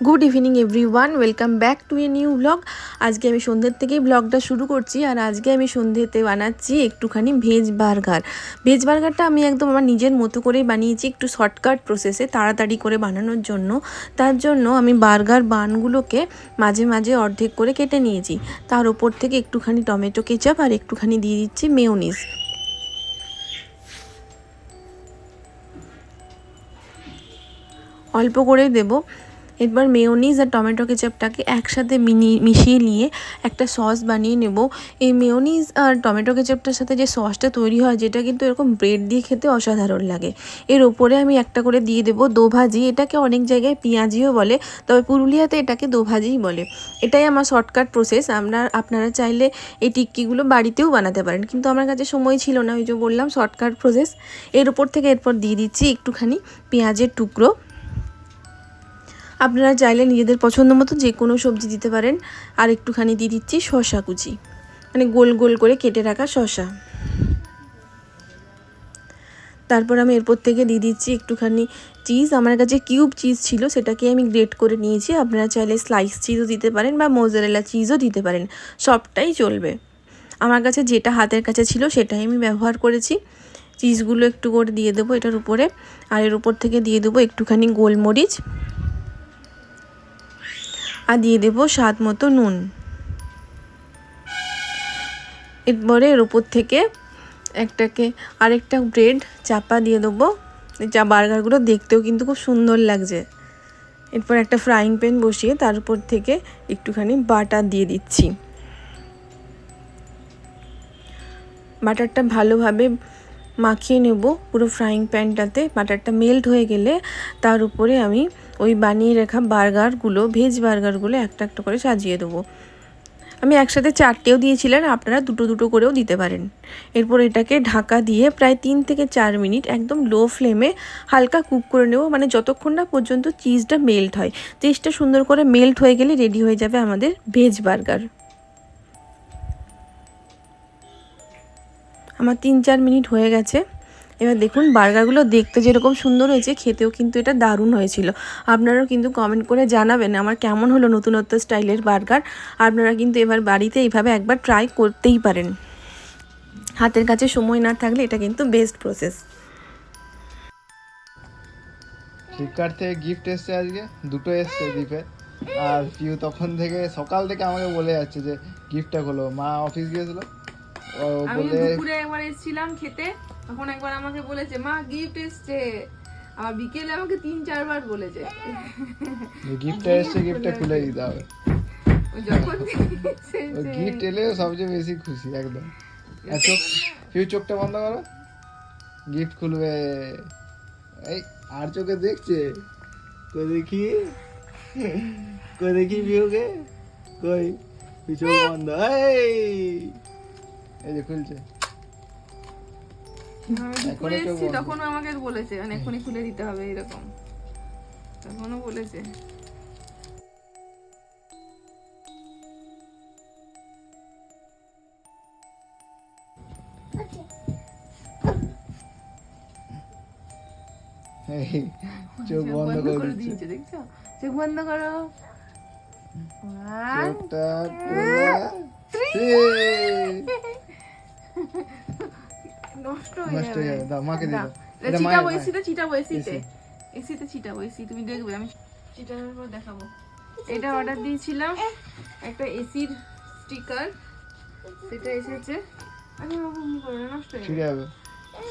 Good evening everyone, welcome back to a new blog. আজকে আমি সন্ধ্যের থেকেই ব্লগটা শুরু করছি। আর আজকে আমি সন্ধ্যেতে বানাচ্ছি একটুখানি ভেজ বার্গার। ভেজ বার্গারটা আমি একদম আমার নিজের মতো করেই বানিয়েছি, একটু শর্টকাট প্রসেসে, তাড়াতাড়ি করে বানানোর জন্য। তার জন্য আমি বার্গার বানগুলোকে মাঝে মাঝে অর্ধেক করে কেটে নিয়েছি। তার ওপর থেকে একটুখানি টমেটো কেচাপ আর একটুখানি দিয়ে দিচ্ছি মেয়োনিজ। অল্প করেই দেবো। এবার মেয়োনিজ আর টমেটো কেচাপটাকে একসাথে মিশিয়ে নিয়ে একটা সস বানিয়ে নেব। এই মেয়োনিজ আর টমেটো কেচাপটার সাথে যে সসটা তৈরি হয়, যেটা কিন্তু এরকম ব্রেড দিয়ে খেতে অসাধারণ লাগে। এর ওপরে আমি একটা করে দিয়ে দেবো দোভাজি। এটাকে অনেক জায়গায় পেঁয়াজিও বলে, তবে পুরুলিয়াতে এটাকে দোভাজিই বলে। এটাই আমার শর্টকাট প্রসেস। আপনারা চাইলে এই টিক্কিগুলো বাড়িতেও বানাতে পারেন, কিন্তু আমার কাছে সময় ছিল না, ওই যে বললাম শর্টকাট প্রসেস। এর ওপর থেকে এরপর দিয়ে দিচ্ছি একটুখানি পেঁয়াজের টুকরো। আপনারা চাইলে নিজেদের পছন্দ মতো যে কোনো সবজি দিতে পারেন। আর একটুখানি দিয়ে দিচ্ছি শসা কুচি, মানে গোল গোল করে কেটে রাখা শসা। তারপর আমি এরপর থেকে দিয়ে দিচ্ছি একটুখানি চিজ। আমার কাছে কিউব চিজ ছিল, সেটাকে আমি গ্রেট করে নিয়েছি। আপনারা চাইলে স্লাইস চিজও দিতে পারেন বা মোজারেলা চিজও দিতে পারেন, সবটাই চলবে। আমার কাছে যেটা হাতের কাছে ছিল সেটাই আমি ব্যবহার করেছি। চিজগুলো একটু করে দিয়ে দেবো এটার উপরে। আর এর উপর থেকে দিয়ে দেবো একটুখানি গোলমরিচ, আর দিয়ে দেবো স্বাদ মতো নুন। এরপরে এর উপর থেকে আরেকটা ব্রেড চাপা দিয়ে দেবো। যা বার্গারগুলো দেখতেও কিন্তু খুব সুন্দর লাগছে। এরপর একটা ফ্রাইং প্যান বসিয়ে তার উপর থেকে একটুখানি বাটার দিয়ে দিচ্ছি। বাটারটা ভালোভাবে মাখিয়ে নেব পুরো ফ্রাইং প্যানটাতে। বাটারটা মেল্ট হয়ে গেলে তার উপরে আমি ওই বানিয়ে রাখা ভেজ বার্গারগুলো একটা একটা করে সাজিয়ে দেবো। আমি একসাথে 4টেও দিয়েছিলাম, আপনারা দুটো দুটো করেও দিতে পারেন। এরপর এটাকে ঢাকা দিয়ে প্রায় 3 থেকে 4 মিনিট একদম লো ফ্লেমে হালকা কুক করে নেব, মানে যতক্ষণ না পর্যন্ত চিজটা মেল্ট হয়। চিজটা সুন্দর করে মেল্ট হয়ে গেলে রেডি হয়ে যাবে আমাদের ভেজ বার্গার। আমার 3-4 মিনিট হয়ে গেছে। এবার দেখুন বার্গারগুলো দেখতে যেরকম সুন্দর হয়েছে, খেতেও কিন্তু এটা দারুণ হয়েছিল। আপনারাও কিন্তু কমেন্ট করে জানাবেন আমার কেমন হলো নতুনত্ব স্টাইলের বার্গার। আপনারা কিন্তু এবার বাড়িতে এইভাবে একবার ট্রাই করতেই পারেন। হাতের কাছে সময় না থাকলে এটা কিন্তু বেস্ট প্রসেস। ফ্লিপকার্ট থেকে গিফট এসছে, আজকে দুটো এসছে দীপের। আর পিউ তখন থেকে সকাল থেকে আমাকে বলে যাচ্ছে যে গিফটটা খোলো। মা অফিস গিয়েছিল, ও আমি বলে দুপুরে একবার এসেছিলাম খেতে, তখন একবার আমাকে বলেছে মা গিফট এসছে। আবার বিকেলে আমাকে 3-4 বার বলেছে গিফটটা এসছে, গিফটটা খুলে দিতে হবে। ও যখন ও গিফট এলে সবচেয়ে বেশি খুশি একদম। আর পিউ চোখটা বন্ধ করো, গিফট খুলবে। এই আর চোখে দেখছে, কই দেখি পিউকে, কই চোখ বন্ধ। এই যে খুলছে। আমি দুপুরে এসেছি তখনও আমাকে বলেছে, মানে এখনই খুলে দিতে হবে এরকম, তখনও বলেছে। চোখ বন্ধ করে দিচ্ছে, দেখছো? চোখ বন্ধ করো। চোখটা নষ্ট নষ্ট হয়ে যাবে। দাও মাকে দিও। এটা চিটাবো এসিতে চিটাবো। তুমি দেখবে আমি চিটানোর পর দেখাবো। এটা অর্ডার দিয়েছিলাম, একটা এসির স্টিকার, সেটা এসেছে। আরে বাবু কি করে নষ্ট হয়ে যাবে।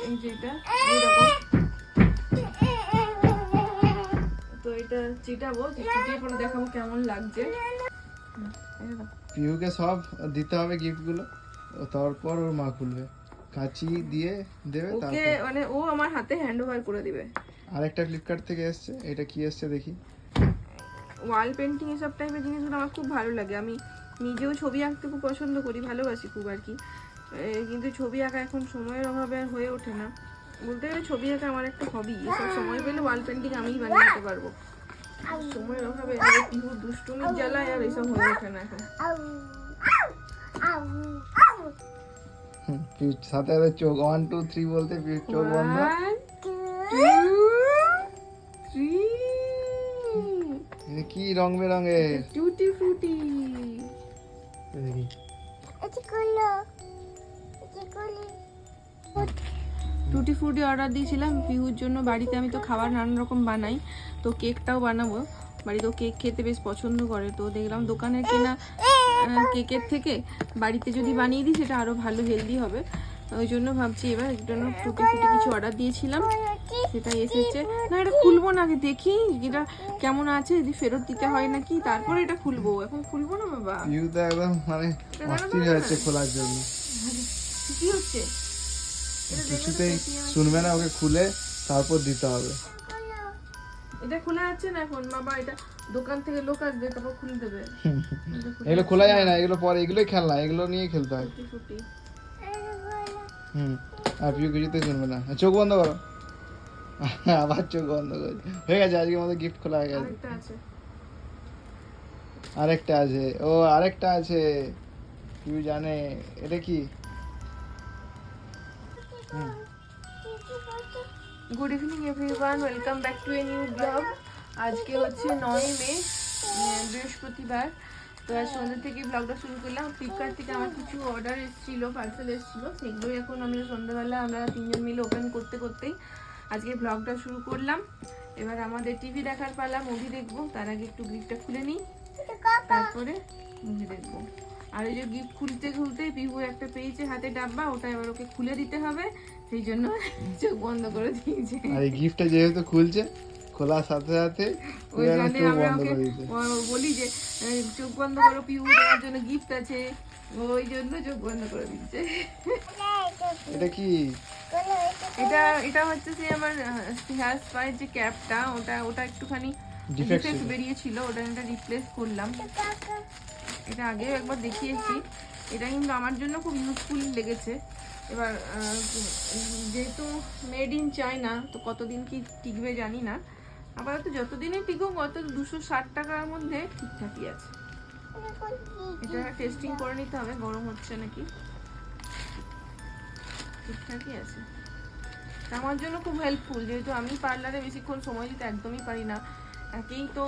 এই যে এটা এরকম, তো এটা চিটাবো, চিটিয়ে পরে দেখাবো কেমন লাগছে। পিউকে সব দিতে হবে গিফট গুলো, তারপর ওর মা খুলবে, কাঁচি দিয়ে দেবে। ওকে মানে ও আমার হাতে হ্যান্ড ওভার করে দিবে। আরেকটা ফ্লিপকার্ট থেকে এসছে, এটা কি এসছে দেখি। ওয়াল পেন্টিং এসব টাইপের জিনিসগুলো আমার খুব ভালো লাগে। আমি নিজেও ছবি আঁকতে খুব পছন্দ করি, ভালোবাসি খুব আর কি। কিন্তু ছবি আঁকা এখন সময়ের অভাবে আর হয়ে ওঠে না। বলতে গেলে ছবি আঁকা আমার একটা হবি। এসব সময় পেলে ওয়াল পেন্টিং আমিই বানিয়ে দিতে পারবো। সময়ের অভাবে পিহুর দুষ্টুমির জ্বালায় আর এসব হয়ে ওঠে না এখন। সাথে সাথে চোখ 1 2 3 বলতে চোখ বন্ধ। 1 2 3 কি রং বেরঙের টুটি ফ্রুটি। দেখি টুটি ফ্রুটি অর্ডার দিয়েছিলাম পিহুর জন্য। বাড়িতে আমি তো খাবার নানান রকম বানাই, তো কেকটাও বানাবো বাড়িতে। ও কেক খেতে বেশ পছন্দ করে, তো দেখলাম দোকানের কেনা কেকের থেকে বাড়িতে যদি বানিয়ে দিই সেটা আরও ভালো হেলদি হবে। ওই জন্য ভাবছি এবার একটু টুটি ফ্রুটি কিছু অর্ডার দিয়েছিলাম, সেটাই এসেছে। না এটা খুলবো না, আগে দেখি এটা কেমন আছে, যদি ফেরত দিতে হয় নাকি তারপরে এটা খুলবো, এখন খুলবো না বাবা। পিউ তো একদম মানে অস্থির হয়েছে খোলার জন্য, কি হচ্ছে এটা দেখে তো কিছুতেই পেটিএম এ- শুনবে না, ওকে খুলে তারপর দিতে হবে। এটা খোলা যাচ্ছে না এখন বাবা, এটা দোকান থেকে লোক আসবে তারপর খুলে দেবে। এগুলো খোলা যায় না, এগুলো পরে, এগুলোই খেলনা, এগুলো নিয়ে খেলতে হয়। টুটি ফ্রুটি। আর পিউ কিছুতেই শুনবে না, চোখ বন্ধ করো। আবার চোখ বন্ধ করে হয়ে গেছে, আজকে আমাদের গিফট খোলা হয়ে গেছে। আরেকটা আছে। আরেকটা আছে, ও আরেকটা আছে, পিউ জানে এটা কি। Good evening everyone, welcome back to a new blog. আজকে হচ্ছে 9 মে, বৃহস্পতিবার। তো আজ সন্ধ্যে থেকে ব্লগটা শুরু করলাম। ফ্লিপকার্ট থেকে আমার কিছু অর্ডার এসেছিলো, পার্সেল এসেছিলো, সেগুলোই এখন আমি সন্ধ্যাবেলা আমরা তিনজন মিলে ওপেন করতে করতেই আজকে ব্লগটা শুরু করলাম। এবার আমাদের টিভি দেখার পালা, মুভি দেখবো। তার আগে একটু গিফটটা খুলে নিই, তারপরে মুভি দেখবো। আর ওই যে গিফট খুলতে খুলতে পিহু একটা পেয়েছে হাতে ডাব্বা, ওটা এবার ওকে খুলে দিতে হবে, সেই জন্য চোখ বন্ধ করে দিয়েছে। আর এই গিফটটা যেহেতু খুলছে, খোলার সাথে সাথে ওই জন্য চোখ আমরা বন্ধ ওকে করে দিয়েছে। বলি যে চোখ বন্ধ করো পিহু, তোমার জন্য গিফট আছে, ওই জন্য চোখ বন্ধ করে দিচ্ছে। এটা কি? এটা এটা হচ্ছে যে আমার হেয়ার স্পায়ের যে ক্যাপটা, ওটা একটুখানি Defect ডিফেক্ট ছিল। বেরিয়েছিল, ওটা রিপ্লেস করলাম। এটা আগেও একবার দেখিয়েছি। এটা কিন্তু আমার জন্য খুব ইউজফুল লেগেছে। এবার যেহেতু মেড ইন চায়না, তো কতদিন কি টিকবে জানি না। আপাতত যতদিনই টিকুক, কত 260 টাকার মধ্যে ঠিকঠাকই আছে। এটা টেস্টিং করে নিতে হবে গরম হচ্ছে নাকি, ঠিকঠাকই আছে। তা আমার জন্য খুব হেল্পফুল, যেহেতু আমি পার্লারে বেশিক্ষণ সময় দিতে একদমই পারি না। একেই তো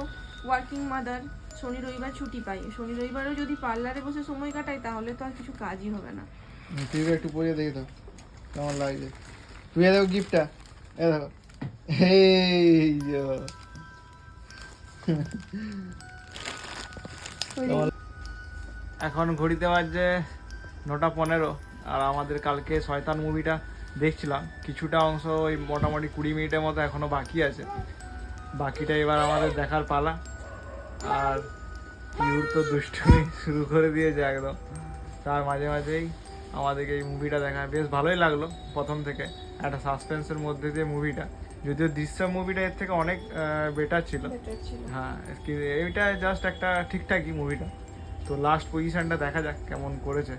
ওয়ার্কিং মাদার, শনি রবিবার ছুটি পাই, শনি রবিবারও যদি পার্লারে বসে সময় কাটাই তাহলে তো আর কিছু কাজই হবে না। তুই একটু পরিয়ে দেখি তো কেমন লাগছে। তুই দেখো গিফটটা, এ দেখো, এই যে এখন ঘড়িতে বাজছে 9:15, আর আমাদের কালকে শয়তান মুভিটা দেখছিলাম। কিছুটা অংশ ওই মোটামুটি 20 মিনিটের মতো এখনো বাকি আছে, বাকিটা এবার আমাদের দেখার পালা। আর পিউর তো দুষ্টুমি শুরু করে দিয়েছে একদম, তার মাঝে মাঝেই আমাদেরকে এই মুভিটা দেখা বেশ ভালোই লাগলো। প্রথম থেকে একটা সাসপেন্সের মধ্যে দিয়ে মুভিটা, যদিও দৃশ্যম মুভিটা এর থেকে অনেক বেটার ছিল। হ্যাঁ, এইটা জাস্ট একটা ঠিকঠাকই মুভিটা। তো লাস্ট পজিশনটা দেখা যাক কেমন করেছে।